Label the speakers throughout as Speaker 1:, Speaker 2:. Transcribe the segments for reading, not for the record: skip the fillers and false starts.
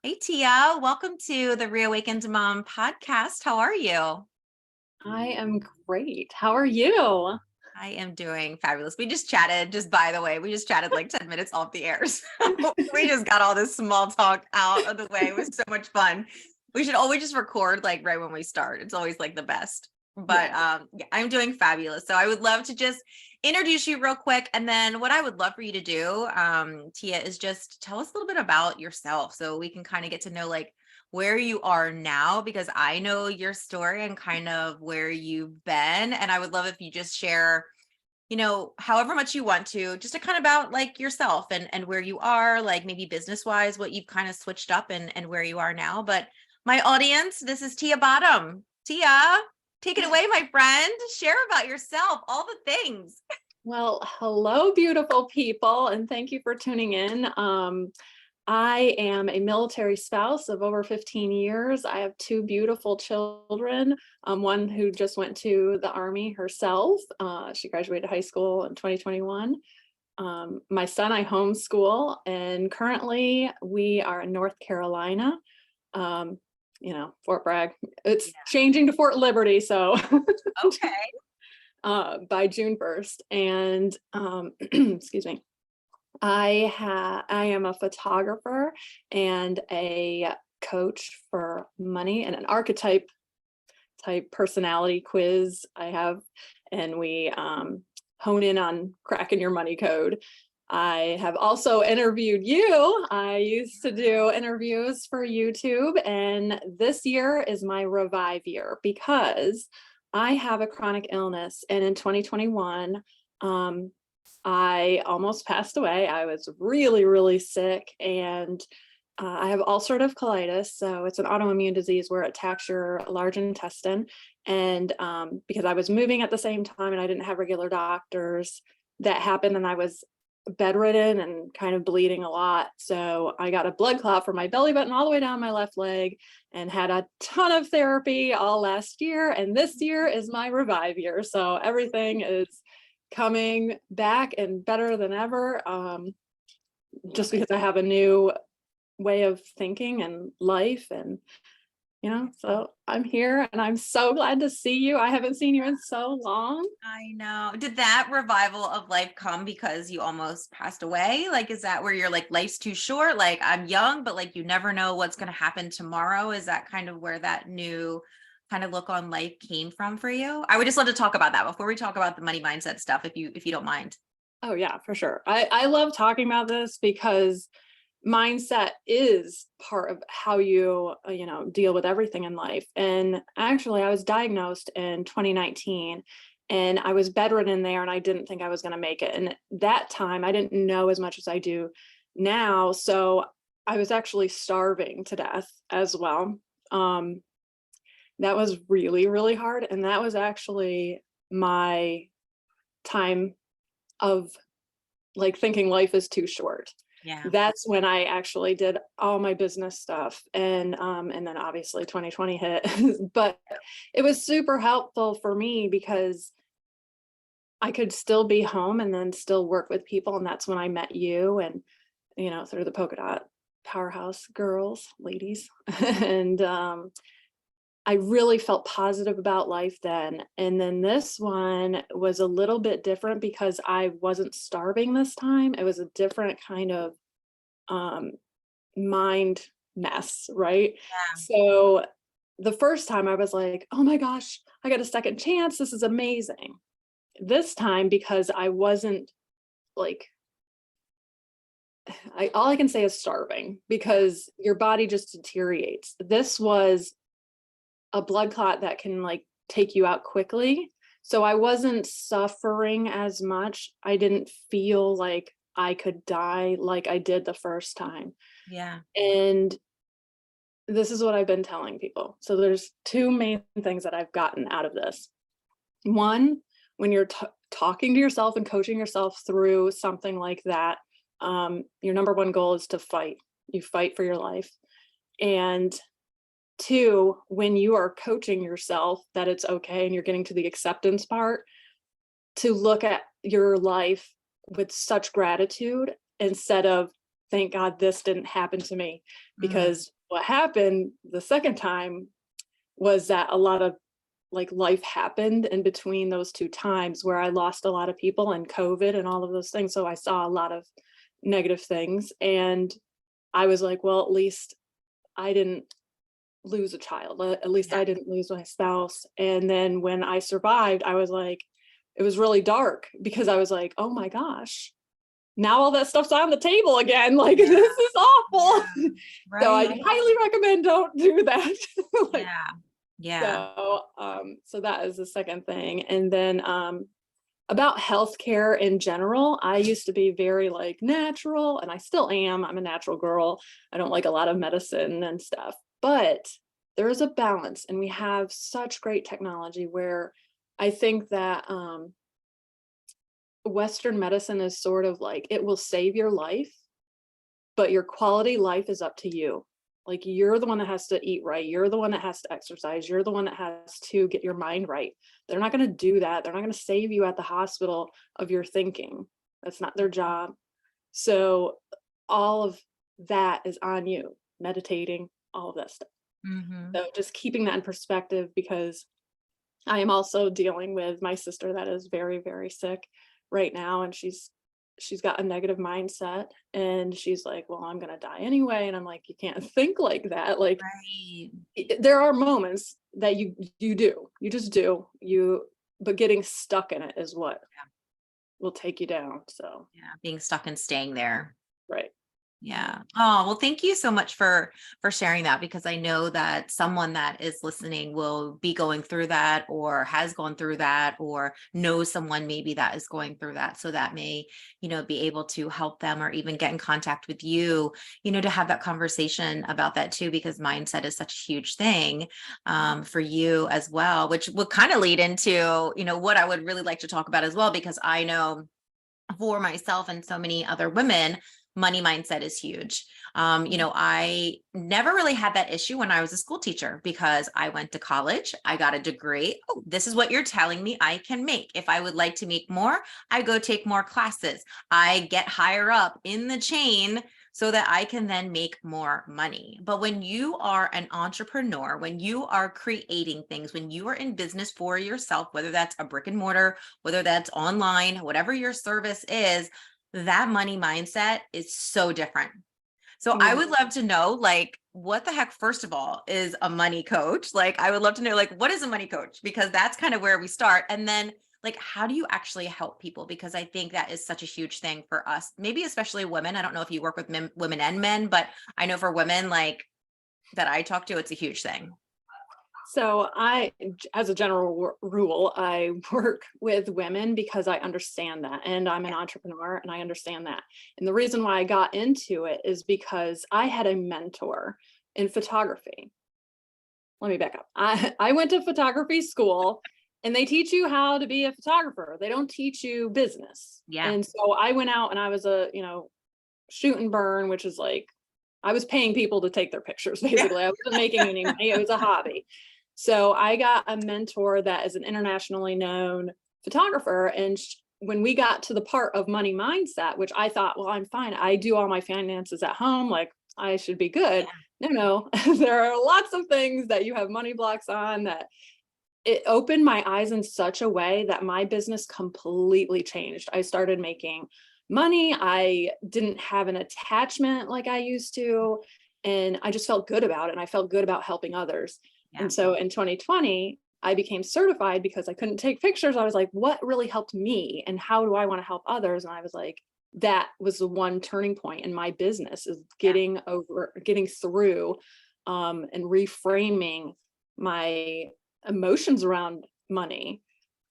Speaker 1: Hey Tia, welcome to the Reawakened Mom podcast. How are you?
Speaker 2: I am great. How are you?
Speaker 1: I am doing fabulous. We just chatted, just by the way, we just chatted like 10 minutes off the air. So we just got all this small talk out of the way. It was so much fun. We should always just record like right when we start. It's always like the best. But
Speaker 2: Yeah.
Speaker 1: yeah, I'm doing fabulous. So I would love to just introduce you real quick. And then what I would love for you to do, Tia, is just tell us a little bit about yourself so we can kind of get to know like where you are now, because I know your story and kind of where you've been. And I would love if you just share, however much you want to kind of about like yourself and where you are, like maybe business wise, what you've kind of switched up and where you are now. But my audience, this is Tia Bottum. Tia, take it away, my friend. Share about yourself, all the things.
Speaker 2: Well, hello, beautiful people, and thank you for tuning in. I am a military spouse of over 15 years. I have two beautiful children, one who just went to the Army herself. She graduated high school in 2021. My son I homeschool, and currently we are in North Carolina. Fort Bragg. It's changing to Fort Liberty, so
Speaker 1: Okay.
Speaker 2: by June 1st. And excuse me. I am a photographer and a coach for money and an archetype type personality quiz I have, and we hone in on cracking your money code. I have also interviewed you. I used to do interviews for YouTube, and this year is my revive year because I have a chronic illness. And in 2021, I almost passed away. I was really, really sick, and I have ulcerative colitis. So it's an autoimmune disease where it attacks your large intestine. And because I was moving at the same time and I didn't have regular doctors, that happened, and I was bedridden and kind of bleeding a lot. So I got a blood clot from my belly button all the way down my left leg and had a ton of therapy all last year. And this year is my revive year. So everything is coming back and better than ever, just because I have a new way of thinking and life. And so I'm here and I'm so glad to see you. I haven't seen you in so long.
Speaker 1: I know. Did that revival of life come because you almost passed away? Like, is that where you're like, life's too short? Like, I'm young, but like, you never know what's going to happen tomorrow. Is that kind of where that new kind of look on life came from for you? I would just love to talk about that before we talk about the money mindset stuff, if you don't mind.
Speaker 2: Oh yeah, for sure. I love talking about this because mindset is part of how you deal with everything in life. And actually I was diagnosed in 2019 and I was bedridden there, and I didn't think I was going to make it. And that time I didn't know as much as I do now, so I was actually starving to death as well. That was really, really hard, and that was actually my time of like thinking life is too short.
Speaker 1: Yeah.
Speaker 2: That's when I actually did all my business stuff. And then obviously 2020 hit. But it was super helpful for me because I could still be home and then still work with people. And that's when I met you, and through the polka dot powerhouse girls, ladies. And I really felt positive about life then. And then this one was a little bit different because I wasn't starving this time. It was a different kind of mind mess, right?
Speaker 1: Yeah.
Speaker 2: So the first time I was like, oh my gosh, I got a second chance. This is amazing. This time, because I wasn't like, all I can say is starving, because your body just deteriorates. This was a blood clot that can like take you out quickly. So I wasn't suffering as much. I didn't feel like I could die like I did the first time.
Speaker 1: Yeah.
Speaker 2: And this is what I've been telling people. So there's two main things that I've gotten out of this. One, when you're talking to yourself and coaching yourself through something like that, your number one goal is to fight. You fight for your life. And two, when you are coaching yourself that it's okay and you're getting to the acceptance part, to look at your life with such gratitude instead of thank God this didn't happen to me.
Speaker 1: Mm,
Speaker 2: Because what happened the second time was that a lot of like life happened in between those two times where I lost a lot of people and COVID and all of those things. So I saw a lot of negative things. And I was like, well, at least I didn't lose a child. At least
Speaker 1: yeah.
Speaker 2: I didn't lose my spouse. And then when I survived, I was like, it was really dark because I was like, oh my gosh, now all that stuff's on the table again. Like,
Speaker 1: Yeah.
Speaker 2: this is awful.
Speaker 1: Yeah.
Speaker 2: So I
Speaker 1: Right.
Speaker 2: highly recommend don't do that. Like,
Speaker 1: Yeah. Yeah.
Speaker 2: so that is the second thing. And then about healthcare in general, I used to be very like natural, and I still am. I'm a natural girl. I don't like a lot of medicine and stuff, but there is a balance, and we have such great technology where I think that Western medicine is sort of like it will save your life, but your quality life is up to you. Like, you're the one that has to eat right. You're the one that has to exercise. You're the one that has to get your mind right. They're not going to do that. They're not going to save you at the hospital of your thinking. That's not their job. So all of that is on you, meditating, all of that stuff.
Speaker 1: Mm-hmm.
Speaker 2: So just keeping that in perspective, because I am also dealing with my sister that is very, very sick right now, and she's got a negative mindset, and she's like, well, I'm gonna die anyway. And I'm like, you can't think like that. Like,
Speaker 1: Right.
Speaker 2: there are moments that you just do, but getting stuck in it is what will take you down. So
Speaker 1: Yeah. Being stuck and staying there.
Speaker 2: right.
Speaker 1: Yeah. Oh, well, thank you so much for sharing that, because I know that someone that is listening will be going through that, or has gone through that, or knows someone maybe that is going through that. So that may, be able to help them, or even get in contact with you, to have that conversation about that too, because mindset is such a huge thing for you as well, which will kind of lead into, what I would really like to talk about as well, because I know for myself and so many other women, money mindset is huge. I never really had that issue when I was a school teacher, because I went to college, I got a degree. Oh, this is what you're telling me I can make. If I would like to make more, I go take more classes. I get higher up in the chain so that I can then make more money. But when you are an entrepreneur, when you are creating things, when you are in business for yourself, whether that's a brick and mortar, whether that's online, whatever your service is, that money mindset is so different. So I would love to know, like, what the heck, first of all, is a money coach? Like, I would love to know, like, what is a money coach? Because that's kind of where we start. And then, like, how do you actually help people? Because I think that is such a huge thing for us, maybe especially women. I don't know if you work with women and men, but I know for women, like, that I talk to, it's a huge thing.
Speaker 2: So as a general rule, I work with women because I understand that, and I'm an entrepreneur and I understand that. And the reason why I got into it is because I had a mentor in photography. Let me back up. I went to photography school, and they teach you how to be a photographer. They don't teach you business.
Speaker 1: Yeah.
Speaker 2: And so I went out and I was a, shoot and burn, which is like, I was paying people to take their pictures, basically. I wasn't making any money. It was a hobby. So I got a mentor that is an internationally known photographer. And when we got to the part of money mindset, which I thought, well, I'm fine. I do all my finances at home. Like, I should be good. No, there are lots of things that you have money blocks on. That it opened my eyes in such a way that my business completely changed. I started making money. I didn't have an attachment like I used to. And I just felt good about it. And I felt good about helping others.
Speaker 1: Yeah.
Speaker 2: And so in 2020, I became certified because I couldn't take pictures. I was like, what really helped me? And how do I want to help others? And I was like, that was the one turning point in my business, is getting through and reframing my emotions around money.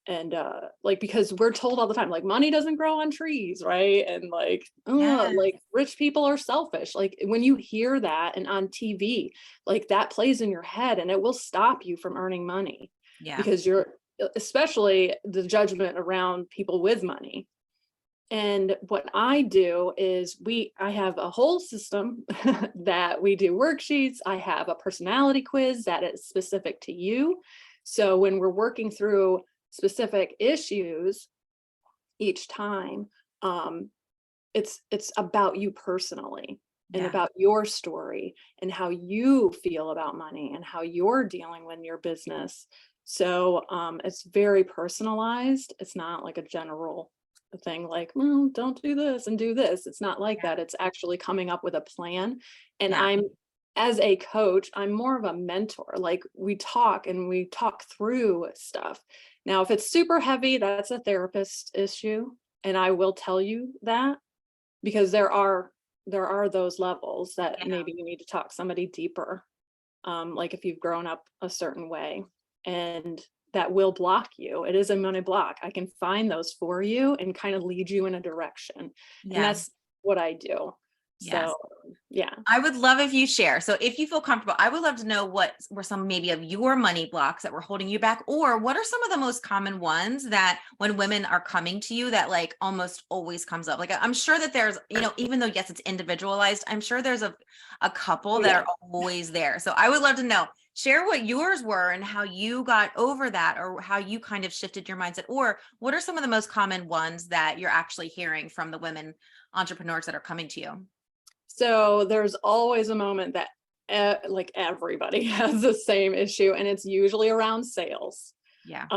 Speaker 2: And like, because we're told all the time, like, money doesn't grow on trees, right? And like, like, rich people are selfish. Like, when you hear that and on TV, like, that plays in your head, and it will stop you from earning money. Because especially the judgment around people with money. And what I do is I have a whole system that we do worksheets. I have a personality quiz that is specific to you. So when we're working through specific issues each time, it's about you personally and
Speaker 1: Yeah.
Speaker 2: about your story and how you feel about money and how you're dealing with your business. So it's very personalized. It's not like a general thing like, well, don't do this and do this. It's not like that. It's actually coming up with a plan. And
Speaker 1: Yeah.
Speaker 2: as a coach, I'm more of a mentor. Like we talk and we talk through stuff. Now, if it's super heavy, that's a therapist issue. And I will tell you that because there are those levels that
Speaker 1: Yeah.
Speaker 2: maybe you need to talk somebody deeper, like if you've grown up a certain way, and that will block you. It is a money block. I can find those for you and kind of lead you in a direction, and
Speaker 1: Yeah.
Speaker 2: that's what I do.
Speaker 1: Yes.
Speaker 2: So yeah.
Speaker 1: I would love if you share. So if you feel comfortable, I would love to know what were some maybe of your money blocks that were holding you back, or what are some of the most common ones that when women are coming to you that like almost always comes up? Like I'm sure that there's, even though yes, it's individualized, I'm sure there's a couple
Speaker 2: Oh
Speaker 1: that
Speaker 2: yeah.
Speaker 1: are always there. So I would love to know, share what yours were and how you got over that or how you kind of shifted your mindset, or what are some of the most common ones that you're actually hearing from the women entrepreneurs that are coming to you?
Speaker 2: So there's always a moment that like everybody has the same issue, and it's usually around sales.
Speaker 1: Yeah.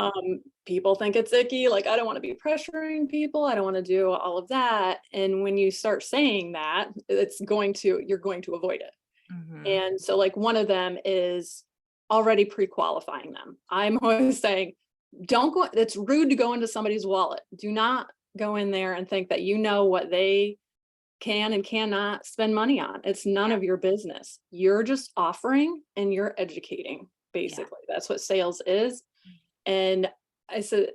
Speaker 2: People think it's icky, like I don't want to be pressuring people, I don't want to do all of that. And when you start saying that, you're going to avoid it.
Speaker 1: Hmm.
Speaker 2: And so like one of them is already pre-qualifying them. I'm always saying, don't go, it's rude to go into somebody's wallet. Do not go in there and think that you know what they can and cannot spend money on. It's none
Speaker 1: Yeah.
Speaker 2: of your business. You're just offering and you're educating,
Speaker 1: Yeah.
Speaker 2: basically. That's what sales is. And I said,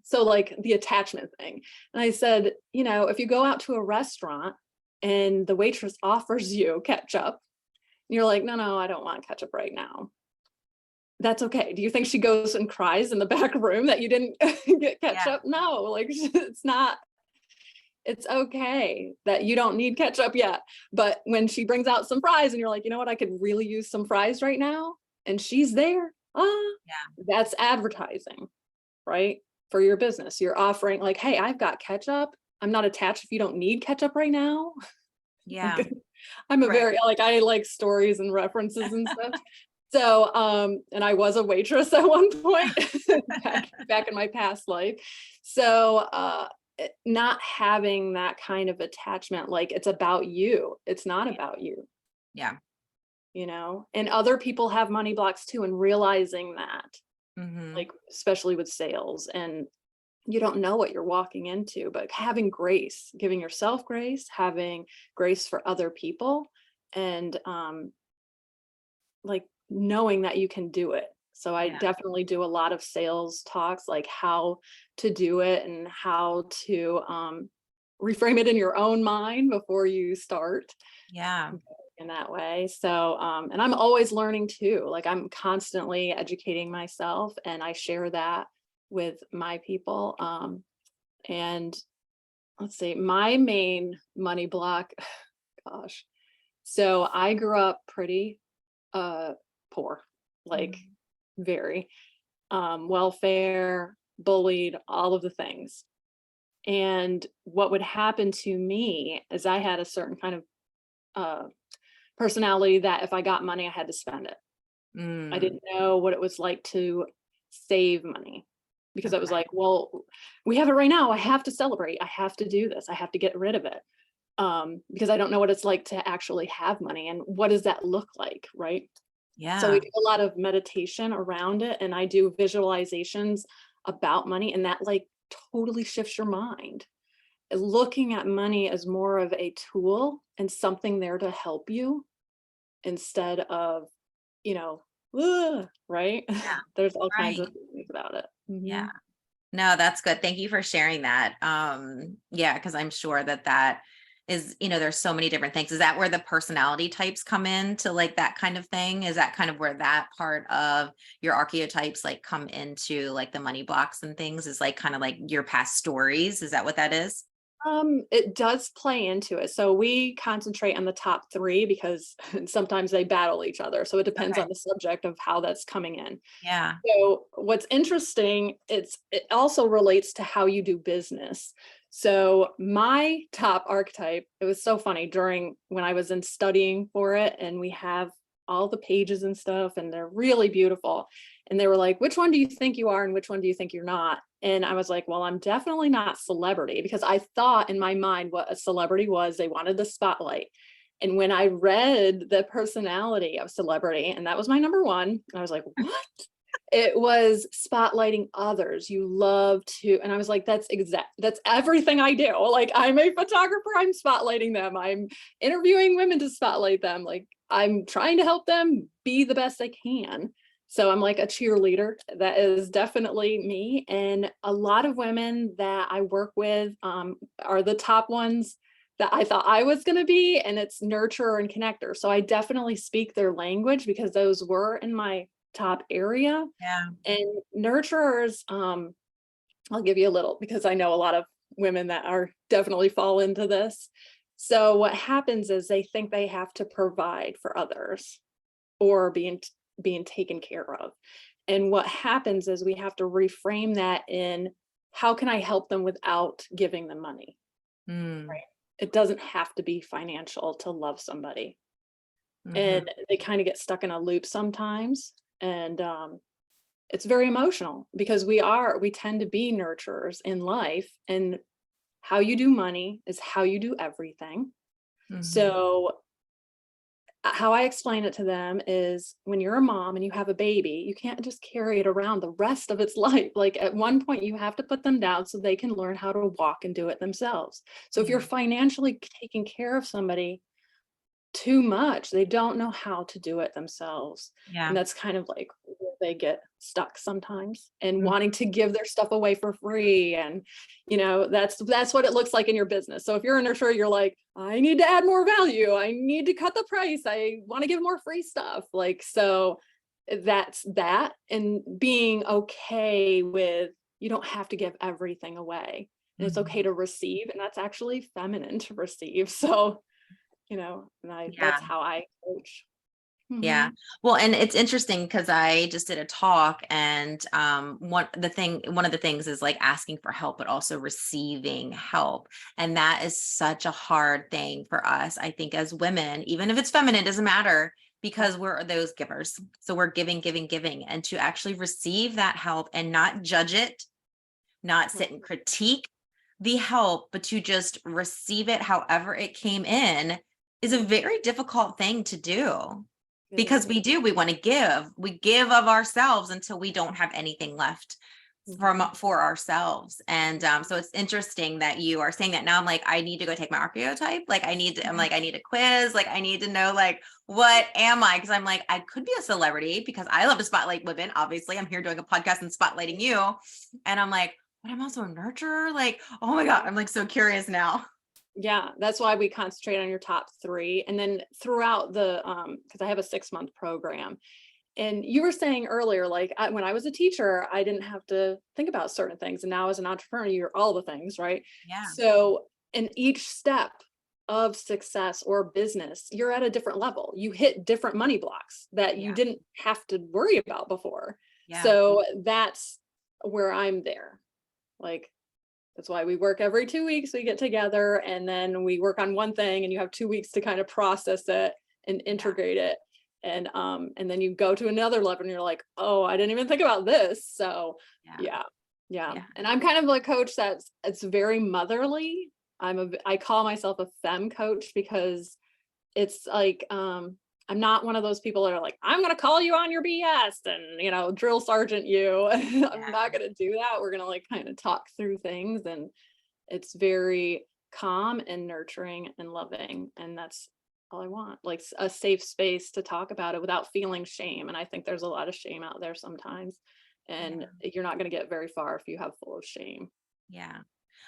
Speaker 2: so like the attachment thing. And I said, if you go out to a restaurant and the waitress offers you ketchup, and you're like, no, I don't want ketchup right now. That's okay. Do you think she goes and cries in the back room that you didn't get
Speaker 1: Yeah.
Speaker 2: ketchup? No, like it's not, it's okay that you don't need ketchup yet. But when she brings out some fries and you're like, you know what, I could really use some fries right now. And she's there.
Speaker 1: Yeah.
Speaker 2: That's advertising, right? For your business. You're offering like, hey, I've got ketchup. I'm not attached if you don't need ketchup right now.
Speaker 1: Yeah.
Speaker 2: I'm a
Speaker 1: Right.
Speaker 2: very like I like stories and references and stuff. So and I was a waitress at one point back in my past life. So not having that kind of attachment, like it's about you. It's not about you,
Speaker 1: Yeah.
Speaker 2: and other people have money blocks too, and realizing that,
Speaker 1: Hmm.
Speaker 2: like especially with sales, and you don't know what you're walking into, but having grace, giving yourself grace, having grace for other people, and like knowing that you can do it. So I
Speaker 1: Yeah.
Speaker 2: definitely do a lot of sales talks, like how to do it and how to reframe it in your own mind before you start
Speaker 1: Yeah.
Speaker 2: in that way. So and I'm always learning too. Like I'm constantly educating myself, and I share that with my people. And let's see, my main money block, gosh. So I grew up pretty poor, like
Speaker 1: Mhm.
Speaker 2: very welfare, bullied, all of the things. And what would happen to me is I had a certain kind of uh personality that if I got money, I had to spend it. I
Speaker 1: Mm.
Speaker 2: didn't know what it was like to save money because I was
Speaker 1: Okay.
Speaker 2: like, well, we have it right now. I have to celebrate. I have to do this. I have to get rid of it. Because I don't know what it's like to actually have money and what does that look like, right? So we
Speaker 1: Yeah.
Speaker 2: do a lot of meditation around it, and I do visualizations about money, and that like totally shifts your mind. Looking at money as more of a tool and something there to help you instead of, you know, right?
Speaker 1: Yeah.
Speaker 2: There's all kinds of
Speaker 1: Right.
Speaker 2: things about it.
Speaker 1: Yeah. No, that's good. Thank you for sharing that. Yeah, because I'm sure that that is, there's so many different things. Is that where the personality types come in to like that kind of thing? Is that kind of where that part of your archetypes like come into like the money blocks and things is like kind of like your past stories? Is that what that is?
Speaker 2: It does play into it. So we concentrate on the top three because sometimes they battle each other. So it depends
Speaker 1: Okay.
Speaker 2: on the subject of how that's coming in.
Speaker 1: Yeah.
Speaker 2: So what's interesting, it also relates to how you do business. So my top archetype, it was so funny during when I was in studying for it, and we have all the pages and stuff, and they're really beautiful. And they were like, which one do you think you are and which one do you think you're not? And I was like, well, I'm definitely not celebrity, because I thought in my mind what a celebrity was. They wanted the spotlight. And when I read the personality of celebrity, and that was my number one, I was like, what? It was spotlighting others. You love to, and I was like, that's everything I do. Like, I'm a photographer, I'm spotlighting them. I'm interviewing women to spotlight them. Like, I'm trying to help them be the best they can. So I'm like a cheerleader. That is definitely me. And a lot of women that I work with are the top ones that I thought I was going to be, and it's nurturer and connector. So I definitely speak their language because those were in my top area.
Speaker 1: Yeah.
Speaker 2: And nurturers, I'll give you a little, because I know a lot of women that are definitely fall into this. So what happens is they think they have to provide for others or being taken care of. And what happens is we have to reframe that in, how can I help them without giving them money? Right. It doesn't have to be financial to love somebody. And they kind of get stuck in a loop sometimes. And it's very emotional, because we tend to be nurturers in life, and how you do money is how you do everything. So how I explain it to them is, when you're a mom and you have a baby, you can't just carry it around the rest of its life. Like, at one point you have to put them down so they can learn how to walk and do it themselves. So if you're financially taking care of somebody too much, they don't know how to do it themselves.
Speaker 1: Yeah.
Speaker 2: And that's kind of like where they get stuck sometimes, and wanting to give their stuff away for free. And that's what it looks like in your business. So if you're a nurturer, you're like, I need to add more value, I need to cut the price, I want to give more free stuff. Like, so that's that. And being okay with, you don't have to give everything away, and it's okay to receive, and that's actually feminine to receive. So that's how I coach.
Speaker 1: Yeah. Well, and it's interesting because I just did a talk, and one of the things is like asking for help, but also receiving help. And that is such a hard thing for us, I think, as women. Even if it's feminine, it doesn't matter, because we're those givers. So we're giving, and to actually receive that help and not judge it, not sit and critique the help, but to just receive it however it came in, is a very difficult thing to do. Because we want to give, we give of ourselves until we don't have anything left for ourselves. And so it's interesting that you are saying that. Now I'm like, I need to go take my archetype. Like, I need a quiz. Like, I need to know, like, what am I? Because I'm like, I could be a celebrity because I love to spotlight women. Obviously, I'm here doing a podcast and spotlighting you. And I'm like, but I'm also a nurturer. Like, oh my God, I'm like so curious now.
Speaker 2: Yeah, that's why we concentrate on your top 3. And then throughout the, because I have a 6-month program. And you were saying earlier, like, when I was a teacher, I didn't have to think about certain things. And now as an entrepreneur, you're all the things, right?
Speaker 1: Yeah.
Speaker 2: So in each step of success or business, you're at a different level. You hit different money blocks that you didn't have to worry about before.
Speaker 1: Yeah.
Speaker 2: So that's where I'm there. Like, that's why we work every 2 weeks. We get together and then we work on one thing, and you have 2 weeks to kind of process it and integrate it. And then you go to another level and you're like, oh, I didn't even think about this. So yeah. And I'm kind of a coach it's very motherly. I call myself a femme coach, because it's like, I'm not one of those people that are like, I'm going to call you on your BS and, drill sergeant you. I'm not going to do that. We're going to like kind of talk through things, and it's very calm and nurturing and loving. And that's all I want, like a safe space to talk about it without feeling shame. And I think there's a lot of shame out there sometimes, and you're not going to get very far if you have full of shame.
Speaker 1: Yeah.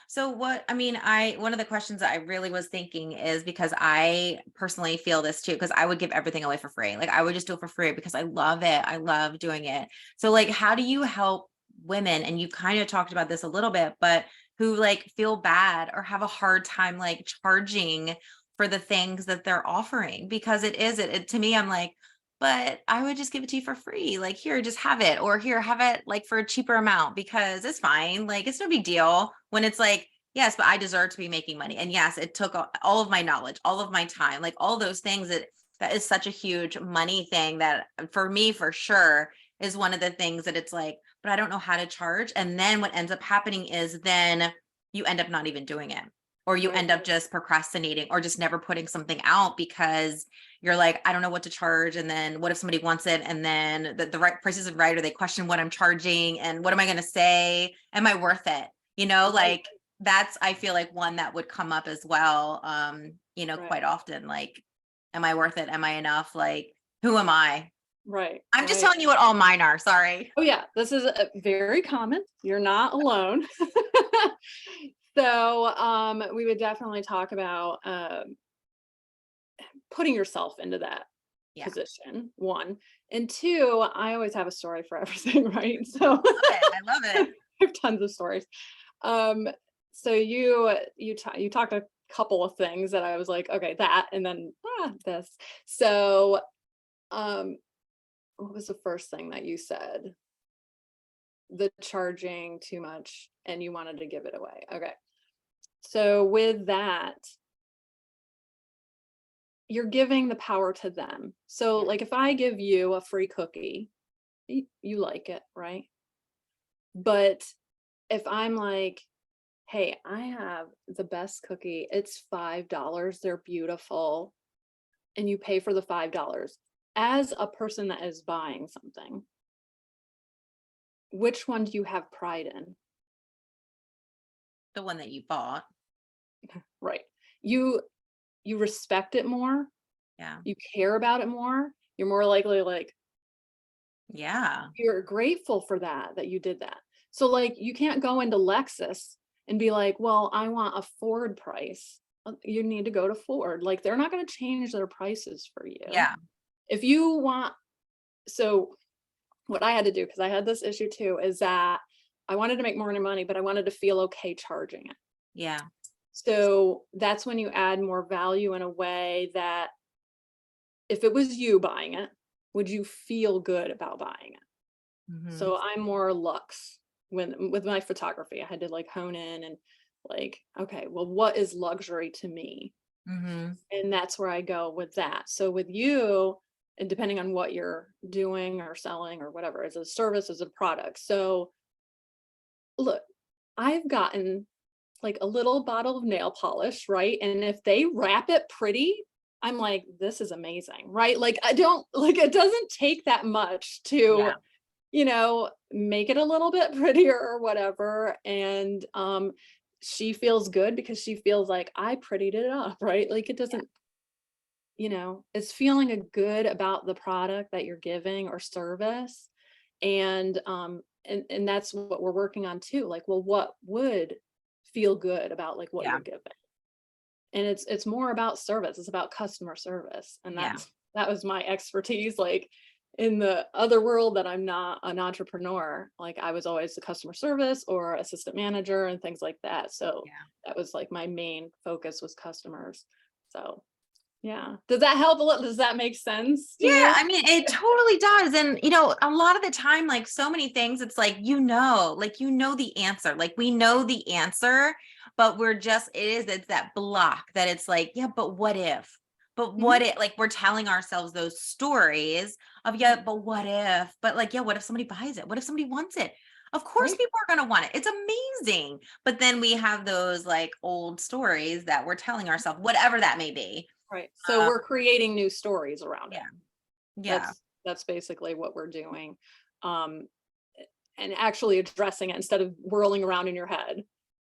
Speaker 1: So one of the questions that I really was thinking is, because I personally feel this too, because I would give everything away for free. Like, I would just do it for free because I love it. I love doing it. So like, how do you help women? And you kind of talked about this a little bit, but who like feel bad or have a hard time like charging for the things that they're offering? Because it to me, I'm like, but I would just give it to you for free. Like, here, just have it, or here, have it like for a cheaper amount, because it's fine. Like, it's no big deal when it's like, yes, but I deserve to be making money. And yes, it took all of my knowledge, all of my time, like all those things that is such a huge money thing that for me, for sure, is one of the things that it's like, but I don't know how to charge. And then what ends up happening is then you end up not even doing it, or you
Speaker 2: Right.
Speaker 1: end up just procrastinating or just never putting something out because you're like, I don't know what to charge. And then what if somebody wants it? And then the right price isn't right, or they question what I'm charging and what am I going to say? Am I worth it?
Speaker 2: Right.
Speaker 1: Like that's, I feel like one that would come up as well.
Speaker 2: Right.
Speaker 1: Quite often, like, am I worth it? Am I enough? Like, who am I?
Speaker 2: Right.
Speaker 1: I'm just
Speaker 2: Right.
Speaker 1: telling you what all mine are. Sorry.
Speaker 2: Oh yeah, this is very common. You're not alone. So we would definitely talk about putting yourself into that
Speaker 1: Yeah.
Speaker 2: position, one. And two, I always have a story for everything, right? So
Speaker 1: Love it. I love
Speaker 2: I
Speaker 1: it.
Speaker 2: have tons of stories. Um, so you talked a couple of things that I was like, okay, that, and then this. So what was the first thing that you said? The charging too much and you wanted to give it away. Okay. So with that, you're giving the power to them. So
Speaker 1: Yeah.
Speaker 2: like if I give you a free cookie, you like it, right? But if I'm like, hey, I have the best cookie, it's $5, they're beautiful, and you pay for the $5, as a person that is buying something, which one do you have pride in?
Speaker 1: The one that you bought.
Speaker 2: Right. You you respect it more,
Speaker 1: Yeah.
Speaker 2: you care about it more, you're more likely like
Speaker 1: Yeah.
Speaker 2: you're grateful for that you did that. So like you can't go into Lexus and be like, well, I want a Ford price. You need to go to Ford. Like they're not going to change their prices for you.
Speaker 1: Yeah.
Speaker 2: If you want, so what I had to do, because I had this issue too, is that I wanted to make more money, but I wanted to feel okay charging it.
Speaker 1: Yeah.
Speaker 2: So that's when you add more value in a way that if it was you buying it, would you feel good about buying it?
Speaker 1: Mm-hmm.
Speaker 2: So I'm more luxe when with my photography. I had to like hone in and like, okay, well, what is luxury to me?
Speaker 1: Mm-hmm.
Speaker 2: And that's where I go with that. So with you, and depending on what you're doing or selling or whatever, as a service, as a product. So look, I've gotten like a little bottle of nail polish, right? And if they wrap it pretty, I'm like, this is amazing, right? Like I don't like it doesn't take that much to,
Speaker 1: Yeah.
Speaker 2: make it a little bit prettier or whatever. And she feels good because she feels like I prettied it up, right? Like it
Speaker 1: Yeah.
Speaker 2: doesn't, it's feeling a good about the product that you're giving or service. And that's what we're working on too. Like, well, what would feel good about like what
Speaker 1: Yeah.
Speaker 2: you're giving? And it's more about service. It's about customer service. And
Speaker 1: Yeah.
Speaker 2: that was my expertise. Like in the other world that I'm not an entrepreneur, like I was always the customer service or assistant manager and things like that. So
Speaker 1: Yeah.
Speaker 2: that was like my main focus was customers. So yeah. Does that help a little? Does that make sense to
Speaker 1: Yeah,
Speaker 2: you?
Speaker 1: I mean, it totally does. And, a lot of the time, like so many things, it's like, the answer. Like we know the answer, but it's that block that it's like, yeah, but what if? But
Speaker 2: Mhm.
Speaker 1: what if, like, we're telling ourselves those stories of, yeah, but what if? But like, yeah, what if somebody buys it? What if somebody wants it? Of course,
Speaker 2: Right.
Speaker 1: people are going to want it. It's amazing. But then we have those like old stories that we're telling ourselves, whatever that may be.
Speaker 2: Right. So
Speaker 1: Uh,
Speaker 2: we're creating new stories around it.
Speaker 1: yeah. Yeah.
Speaker 2: That's basically what we're doing. Um, and actually addressing it instead of whirling around in your head.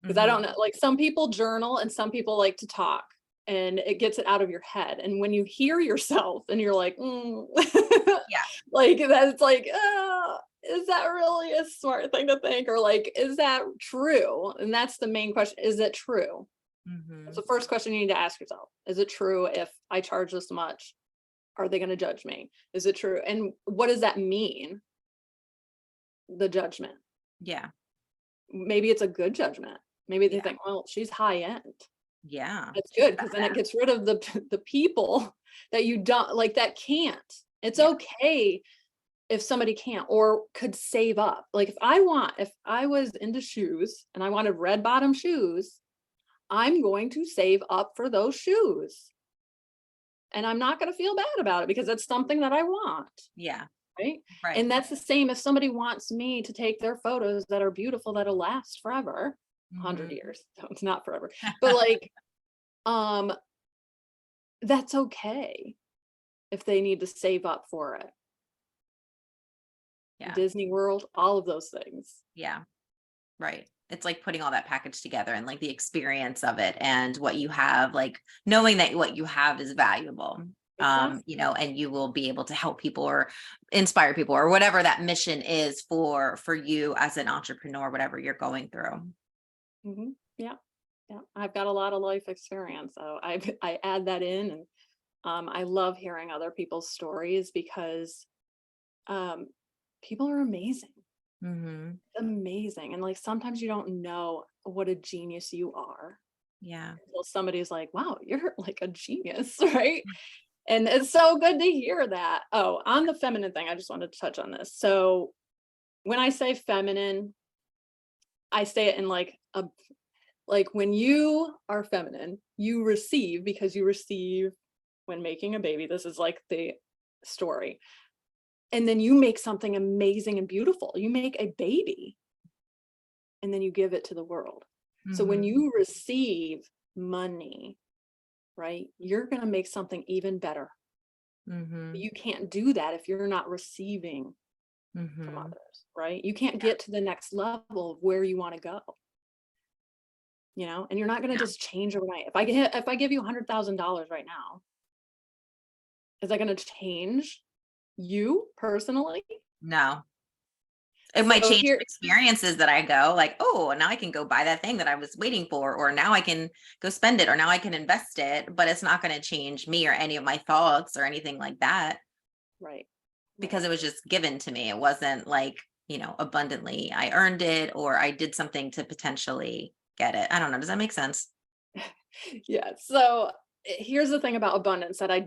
Speaker 2: Because I don't
Speaker 1: Hmm.
Speaker 2: know, like some people journal and some people like to talk and it gets it out of your head. And when you hear yourself and you're like,
Speaker 1: Yeah.
Speaker 2: like that's like, is that really a smart thing to think? Or like, is that true? And that's the main question. Is it true? That's
Speaker 1: Hmm.
Speaker 2: the first question you need to ask yourself. Is it true if I charge this much? Are they going to judge me? Is it true? And what does that mean? The judgment.
Speaker 1: Yeah.
Speaker 2: Maybe it's a good judgment. Maybe they
Speaker 1: Yeah.
Speaker 2: think, well, she's high end.
Speaker 1: Yeah.
Speaker 2: That's
Speaker 1: She's
Speaker 2: good because then it
Speaker 1: badass.
Speaker 2: gets rid of the people that you don't like that can't. It's
Speaker 1: Yeah.
Speaker 2: okay if somebody can't or could save up. Like if I was into shoes and I wanted red bottom shoes, I'm going to save up for those shoes. And I'm not going to feel bad about it because it's something that I want.
Speaker 1: Yeah.
Speaker 2: Right.
Speaker 1: Right.
Speaker 2: And that's the same if somebody wants me to take their photos that are beautiful, that'll last forever, 100
Speaker 1: Mhm.
Speaker 2: years. So it's not forever, but like, um, that's okay if they need to save up for it.
Speaker 1: Yeah.
Speaker 2: Disney World, all of those things.
Speaker 1: Yeah. Right. It's like putting all that package together and like the experience of it and what you have, like knowing that what you have is valuable. You
Speaker 2: Exactly.
Speaker 1: know, and you will be able to help people or inspire people or whatever that mission is for you as an entrepreneur, whatever you're going through.
Speaker 2: Yeah. Yeah. I've got a lot of life experience. So I add that in, and I love hearing other people's stories because um, people are amazing.
Speaker 1: Hmm.
Speaker 2: Amazing. And like sometimes you don't know what a genius you are
Speaker 1: Yeah.
Speaker 2: until somebody's like, wow, you're like a genius, right? And it's so good to hear that. Oh, on the feminine thing, I just wanted to touch on this. So when I say feminine, I say it in like when you are feminine, you receive because you receive when making a baby. This is like the story. And then you make something amazing and beautiful. You make a baby and then you give it to the world. So when
Speaker 1: Hmm.
Speaker 2: you receive money, right, you're going to make something even better.
Speaker 1: Hmm.
Speaker 2: You can't do that if you're not receiving from
Speaker 1: Hmm.
Speaker 2: others, right? You can't get to the next level of where you want to go, and you're not going to
Speaker 1: Yeah.
Speaker 2: just change overnight. If I give you $100,000 right now, is that going to change you personally?
Speaker 1: No. It might
Speaker 2: So
Speaker 1: change
Speaker 2: here,
Speaker 1: experiences that I go like, oh, now I can go buy that thing that I was waiting for, or now I can go spend it, or now I can invest it, but it's not going to change me or any of my thoughts or anything like that
Speaker 2: right, right.
Speaker 1: because it was just given to me. It wasn't like, abundantly I earned it or I did something to potentially get it. I don't know. Does that make sense?
Speaker 2: Yeah. So here's the thing about abundance that I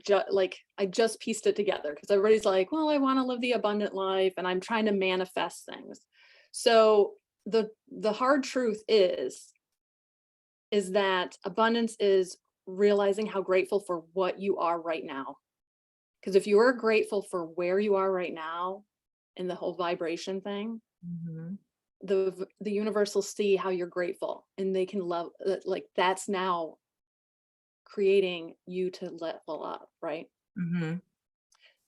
Speaker 2: just pieced it together because everybody's like, well, I want to live the abundant life and I'm trying to manifest things. So the hard truth is that abundance is realizing how grateful for what you are right now. Because if you are grateful for where you are right now in the whole vibration thing,
Speaker 1: Hmm.
Speaker 2: the universe will see how you're grateful and they can love, like that's now creating you to level up, right?
Speaker 1: Hmm.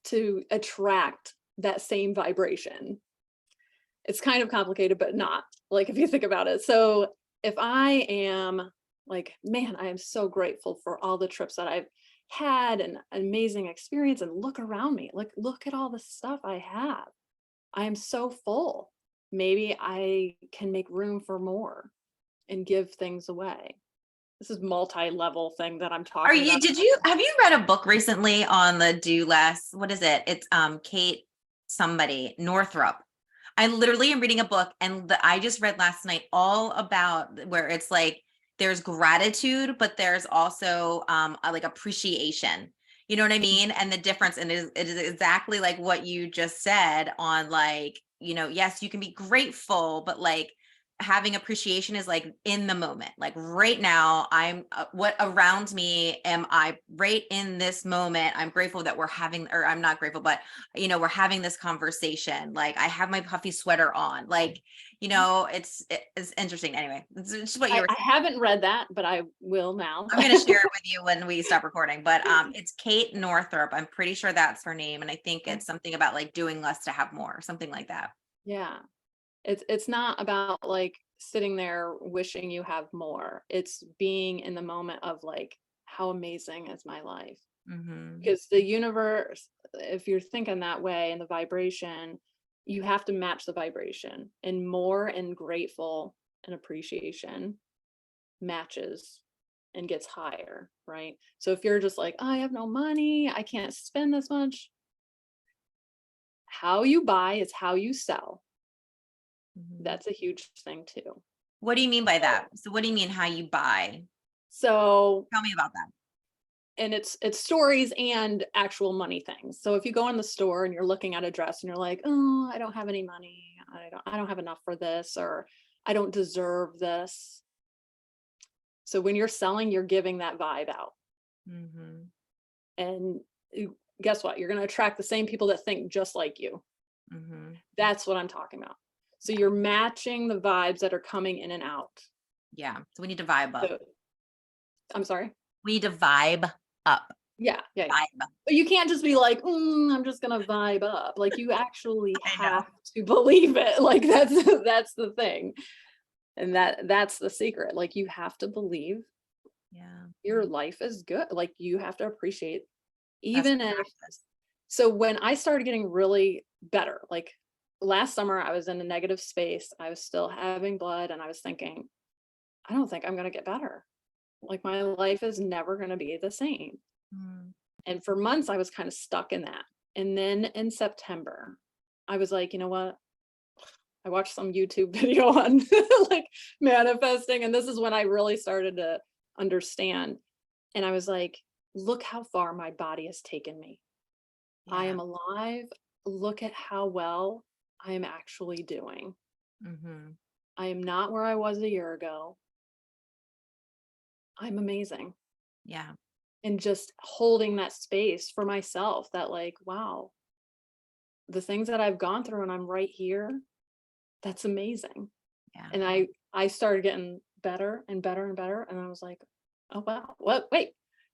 Speaker 2: To attract that same vibration. It's kind of complicated, but not like if you think about it. So if I am like, man, I am so grateful for all the trips that I've had and amazing experience, and look around me, like look at all the stuff I have. I am so full. Maybe I can make room for more and give things away. This is multi-level thing that I'm
Speaker 1: Are
Speaker 2: talking
Speaker 1: you,
Speaker 2: about.
Speaker 1: did you, have you read a book recently on the do less? What is it? It's Kate somebody Northrop. I literally am reading a book and I just read last night all about where it's like there's gratitude, but there's also like appreciation. You know what I mean? And the difference, and it is exactly like what you just said on like, yes, you can be grateful, but like having appreciation is like in the moment, like right now I'm what around me am I right in this moment. I'm grateful that we're having, or I'm not grateful, but we're having this conversation. Like I have my puffy sweater on, like it's interesting. Anyway, it's just what you
Speaker 2: I,
Speaker 1: were
Speaker 2: I
Speaker 1: saying.
Speaker 2: haven't read that, but I will now.
Speaker 1: I'm going to share it with you when we stop recording, but it's Kate Northrop. I'm pretty sure that's her name, and I think it's something about like doing less to have more, something like that.
Speaker 2: Yeah. It's not about like sitting there wishing you have more. It's being in the moment of like, how amazing is my life?
Speaker 1: Hmm.
Speaker 2: Because the universe, if you're thinking that way and the vibration, you have to match the vibration, and more and grateful and appreciation matches and gets higher, right? So if you're just like, oh, I have no money, I can't spend this much, how you buy is how you sell.
Speaker 1: Hmm.
Speaker 2: That's a huge thing too.
Speaker 1: What do you mean by
Speaker 2: So,
Speaker 1: that? So what do you mean how you buy?
Speaker 2: so
Speaker 1: Tell me about that.
Speaker 2: and it's stories and actual money things. So if you go in the store and you're looking at a dress and you're like, oh, I don't have any money, I don't have enough for this, or I don't deserve this. So when you're selling, you're giving that vibe out.
Speaker 1: Mm-hmm.
Speaker 2: And guess what? You're going to attract the same people that think just like you.
Speaker 1: Mm-hmm.
Speaker 2: That's what I'm talking about. So you're matching the vibes that are coming in and out.
Speaker 1: Yeah. So we need to vibe up.
Speaker 2: So, I'm sorry.
Speaker 1: We need to vibe up.
Speaker 2: Yeah.
Speaker 1: Vibe.
Speaker 2: But you can't just be like, I'm just gonna vibe up. Like you actually
Speaker 1: I know.
Speaker 2: have to believe it. Like that's the thing. And that's the secret. Like you have to believe
Speaker 1: Yeah.
Speaker 2: your life is good. Like you have to appreciate
Speaker 1: That's
Speaker 2: even if. So when I started getting really better, like last summer I was in a negative space. I was still having blood and I was thinking, I don't think I'm gonna get better. Like my life is never gonna be the same.
Speaker 1: Mm.
Speaker 2: And for months, I was kind of stuck in that. And then in September, I was like, you know what? I watched some YouTube video on like manifesting. And this is when I really started to understand. And I was like, look how far my body has taken me. I
Speaker 1: Yeah.
Speaker 2: am alive. Look at how well I am actually doing.
Speaker 1: Mm-hmm.
Speaker 2: I am not where I was a year ago. I'm amazing.
Speaker 1: Yeah.
Speaker 2: And just holding that space for myself that like, wow, the things that I've gone through and I'm right here, that's amazing.
Speaker 1: Yeah.
Speaker 2: And I started getting better and better and better. And I was like, oh wow, what wait,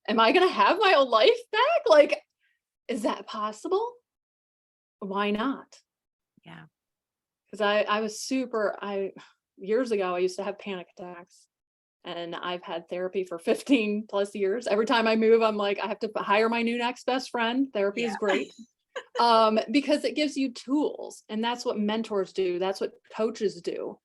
Speaker 2: am I gonna have my old life back? Like, is that possible? Why not?
Speaker 1: Yeah.
Speaker 2: Because I was years ago I used to have panic attacks. And I've had therapy for 15 plus years. Every time I move, I'm like, I have to hire my new next best friend. Therapy is great. Because it gives you tools. And that's what mentors do. That's what coaches do.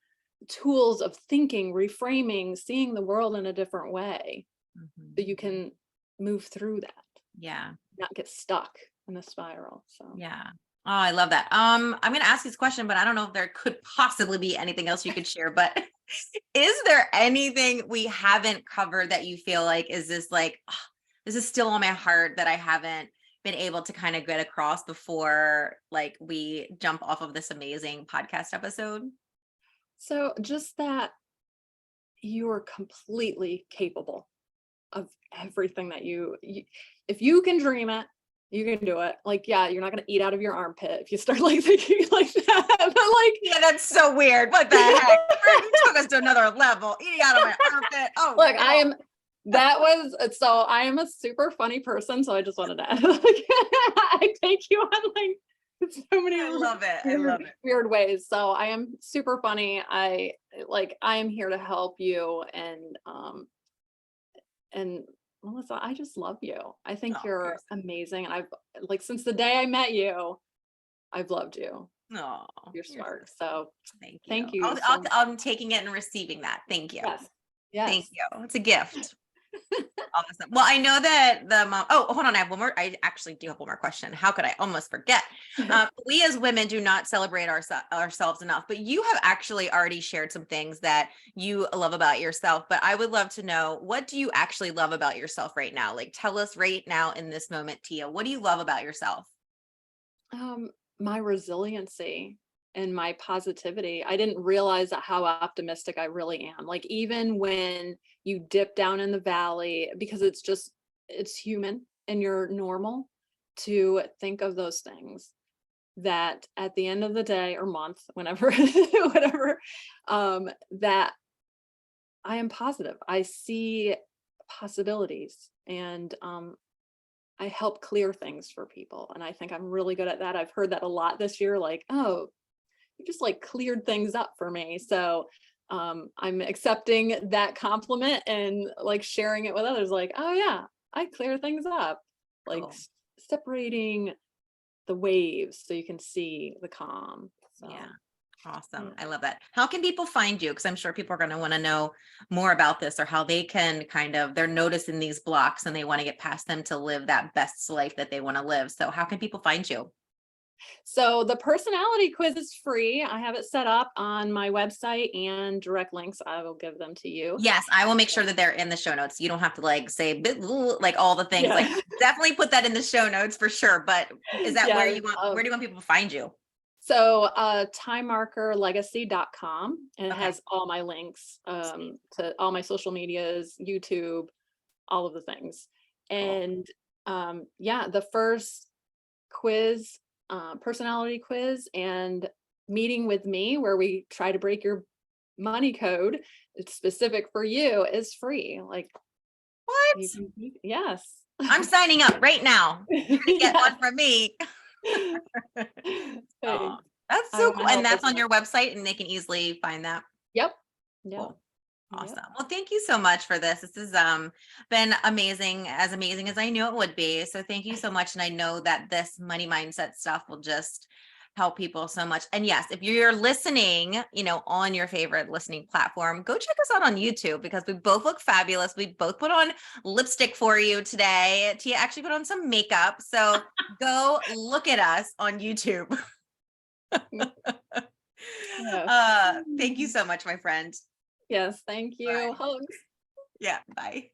Speaker 2: Tools of thinking, reframing, seeing the world in a different way.
Speaker 1: Mm-hmm.
Speaker 2: So you can move through that.
Speaker 1: Yeah.
Speaker 2: Not get stuck in a spiral. So
Speaker 1: Yeah. Oh, I love that. I'm going to ask this question, but I don't know if there could possibly be anything else you could share, but is there anything we haven't covered that you feel like is this like, oh, this is still on my heart that I haven't been able to kind of get across before like we jump off of this amazing podcast episode?
Speaker 2: So just that you are completely capable of everything that if you can dream it, you can do it. Like, yeah, you're not going to eat out of your armpit if you start like thinking like that. But like,
Speaker 1: yeah, that's so weird. What the heck? You took us to another level. Eating out of my armpit. Oh,
Speaker 2: look,
Speaker 1: no.
Speaker 2: I am a super funny person. So I just wanted to add, like, I take you on like so many
Speaker 1: I love it. I love it.
Speaker 2: weird ways. So I am super funny. I am here to help you. And Melissa, I just love you. I think you're amazing. And I've like, since the day I met you, I've loved you.
Speaker 1: Oh,
Speaker 2: you're smart. So
Speaker 1: thank you.
Speaker 2: so
Speaker 1: I'm taking it and receiving that. Thank you.
Speaker 2: Yes.
Speaker 1: Thank you. It's a gift. Awesome. Well, I know that the mom, hold on. I actually do have one more question. How could I almost forget? We as women do not celebrate ourselves enough, but you have actually already shared some things that you love about yourself, but I would love to know, what do you actually love about yourself right now? Like, tell us right now in this moment, Tia, what do you love about yourself?
Speaker 2: My resiliency and my positivity. I didn't realize how optimistic I really am. Like even when you dip down in the valley, because it's human and you're normal to think of those things, that at the end of the day or month, whenever, whatever, that I am positive. I see possibilities and I help clear things for people. And I think I'm really good at that. I've heard that a lot this year, like, oh, you just like cleared things up for me. So I'm accepting that compliment and like sharing it with others, like, oh yeah, I clear things up, like
Speaker 1: Cool.
Speaker 2: separating the waves so you can see the calm. So.
Speaker 1: Yeah. Awesome. I love that. How can people find you? Because I'm sure people are going to want to know more about this, or how they can they're noticing these blocks and they want to get past them to live that best life that they want to live. So how can people find you?
Speaker 2: So the personality quiz is free. I have it set up on my website, and direct links, I will give them to you.
Speaker 1: Yes, I will make sure that they're in the show notes. You don't have to like say like all the things. Yeah. Like definitely put that in the show notes for sure. But is that where do you want people to find you?
Speaker 2: So timemarkerlegacy.com, and it
Speaker 1: Okay.
Speaker 2: has all my links to all my social medias, YouTube, all of the things.
Speaker 1: Cool.
Speaker 2: And yeah, the first quiz, personality quiz and meeting with me where we try to break your money code, it's specific for you, is free. Like
Speaker 1: What?
Speaker 2: you can, yes.
Speaker 1: I'm signing up right now. You're gonna get
Speaker 2: Yes.
Speaker 1: one from me. Oh,
Speaker 2: Thanks.
Speaker 1: that's
Speaker 2: I
Speaker 1: so
Speaker 2: want to
Speaker 1: cool. And
Speaker 2: help as
Speaker 1: that's on
Speaker 2: much.
Speaker 1: your website and they can easily find that.
Speaker 2: Yep. Yep.
Speaker 1: Cool.
Speaker 2: Yep.
Speaker 1: Awesome. Well, thank you so much for this. This has been amazing as I knew it would be. So thank you so much. And I know that this money mindset stuff will just help people so much. And yes, if you're listening, on your favorite listening platform, go check us out on YouTube because we both look fabulous. We both put on lipstick for you today. Tia actually put on some makeup. So go look at us on YouTube.
Speaker 2: Yes.
Speaker 1: Thank you so much, my friend.
Speaker 2: Yes. Thank you.
Speaker 1: Bye.
Speaker 2: Hugs.
Speaker 1: Yeah, bye.